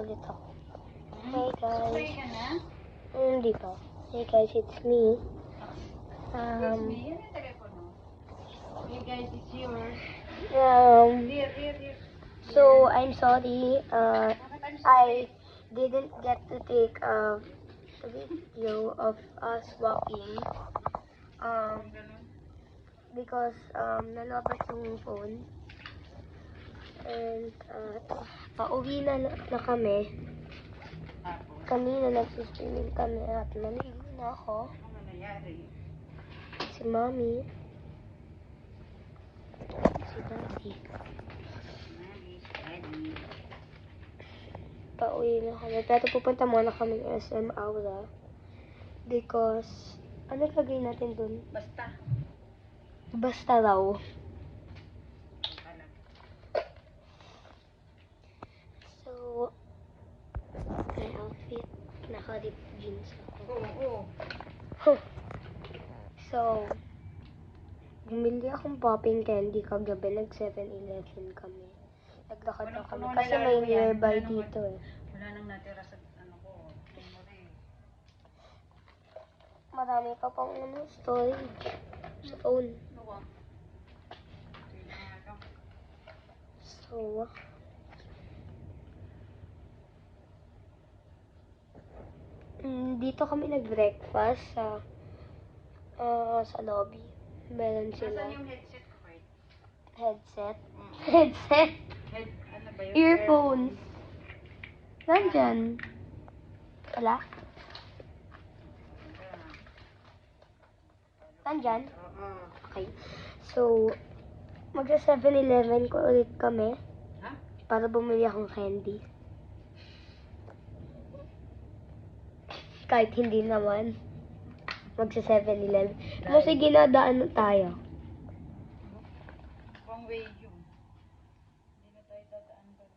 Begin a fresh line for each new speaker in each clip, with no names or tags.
Ulit ako. Hey guys. Hindi pa. Hey guys, it's me.
Hey guys, it's yours.
So I'm sorry. I didn't get to take a video of us walking. Because nalabas yung phone. And pauwi na kami. Kanina nagsuswimming kami at naligo na ako.
Ano nangyari?
Si Mommy. Si Daddy. Pauwi na kami. Pero pupunta muna kami SM Aura. Because, ano gagawin natin dun? Basta raw. So, my outfit. Naka-rip jeans ako. So, bumili akong popping candy kagabi. Nag-7-Eleven kami. Naglakad na kami. Kasi may nearby dito eh.
Wala nang natira sa ko.
Marami pa pang storage sa phone. So, dito kami nag-breakfast sa lobby. Meron sila.
Saan yung headset ko, Kurt?
Headset? Headset?
Ano ba yun?
Earphones. Nandyan. Wala? Nandyan? Okay. So, magsa 7-Eleven ko ulit kami.
Ha?
Para bumili akong candy. Kahit hindi naman. Magsa 7-Eleven. Kasi ginadaan tayo.
Wrong way yun. Hindi na tayo dadaan doon.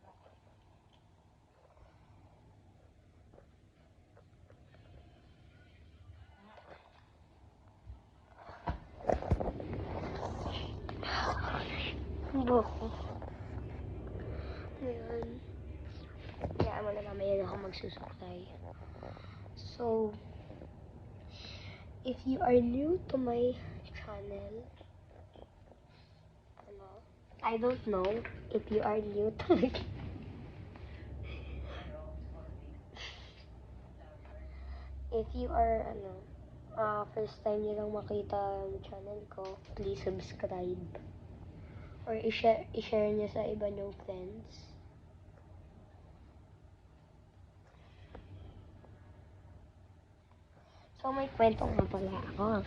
Buko. Ngayon. Kaya mo na mamaya na ako magsusuklay. So, if you are new to my channel, I don't know if you are new to my if you are first time niyo lang makita ang channel ko, please subscribe or i-share niyo sa iba niyong friends. So may kwento nga pala ako.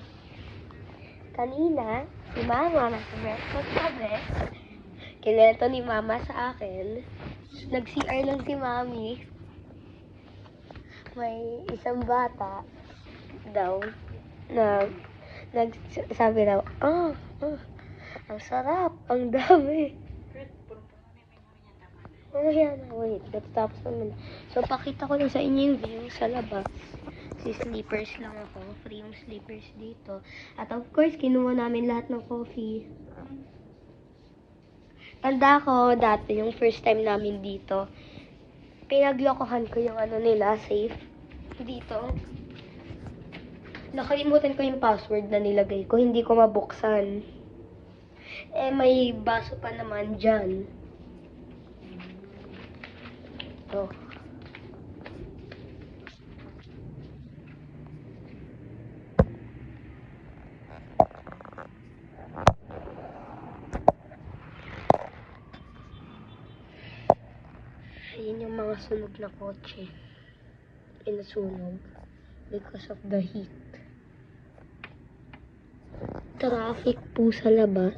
Kanina, si Mama nag-breakfast kami. Kinento ni Mama sa akin. Nag-CR lang si Mami. May isang bata daw na nagsabi daw, ang sarap, ang dami. Oh, yan. Wait, tapos naman. So, pakita ko lang sa inyo yung view sa labas. Si slippers lang ako. Free yung slippers dito. At of course, kinuha namin lahat ng coffee. Tanda ko dati, yung first time namin dito, pinaglokohan ko yung nila, safe. Dito. Nakalimutan ko yung password na nilagay ko. Hindi ko mabuksan. Eh, may baso pa naman dyan. Ito. Ayan yung mga sunog na kotse. Pinasunog because of the heat. Traffic po sa labas.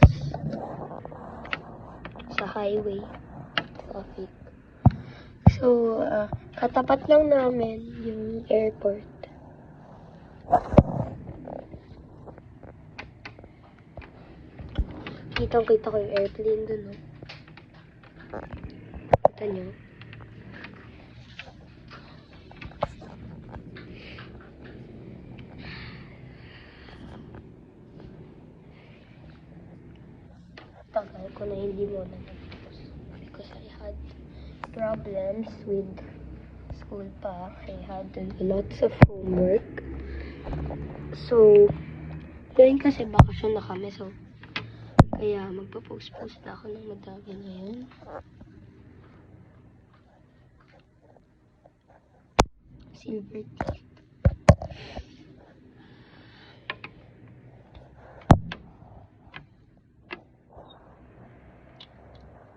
Sa highway. Traffic. So, katapat lang namin yung airport. Kitang-kita ko yung airplane dun, no? Kita nyo? Tagal ko na hindi mo na nag-post because I had problems with school pa. I had lots of homework. So, ngayon kasi bakasyon na kami. So, kaya magpo-post-post na ako ng madami ngayon. Silver teeth.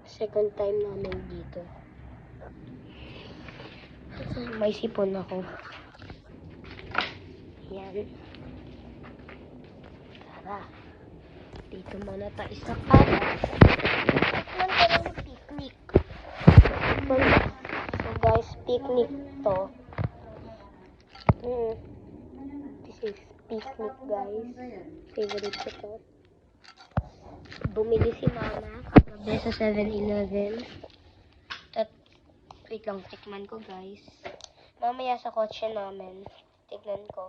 Second time namin dito. May sipon ako. Yan. Tara. Dito muna tayo sa kala. Tikman ko lang yung picnic. So guys, picnic to. This is picnic, guys. Favorite ko to. Bumili si mama kagabi sa 7-Eleven. Wait lang, tikman ko, guys. Mamaya sa kotse namin. Tignan ko.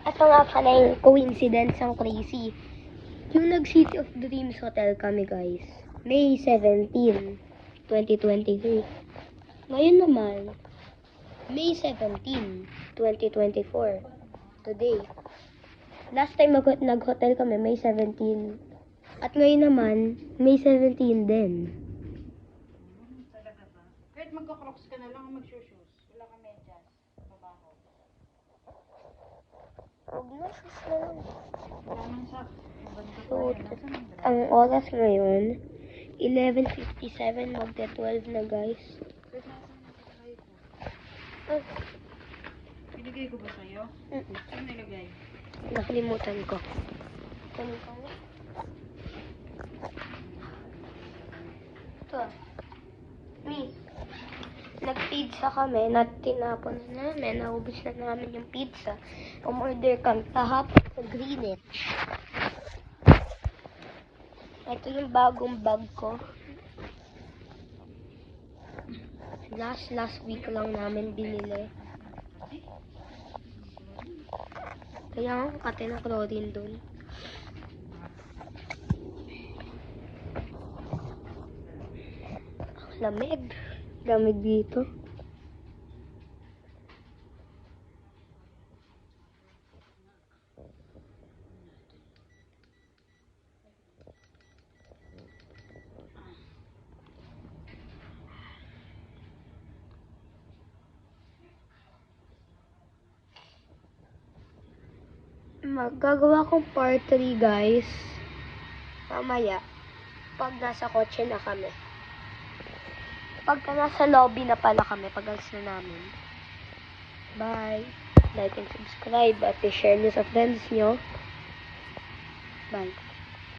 Ito nga pala yung coincidence ang crazy. Yung nag-City of Dreams Hotel kami, guys. May 17, 2023. Ngayon naman, May 17, 2024. Today. Last time nag-hotel kami, May 17. At ngayon naman, May 17 din.
Talaga ba? Kahit magka-crocs ka na lang, mag-shoes. Wala ka medyas. Babaho.
Huwag na, sus na lang.
Wala nang sa...
So, ang oras ngayon, 11:57, magta-12 na, guys.
Binigay ko ba sa'yo? Saan nilagay?
Nakalimutan ko. Ito. Miss, nag-pizza kami, tinapon na namin, naubos na namin yung pizza. Umorder kami kahapon sa Greenwich. Ito yung bagong bag ko. Last week lang namin binili. Kaya ang kate ng chlorine dun. Lamig. Lamig dito. Magagawa kong part 3, guys. Mamaya. Pag nasa kotse na kami. Pagka nasa lobby na pala kami, pag alis na namin. Bye. Like and subscribe at i-share nyo sa friends nyo. Bye.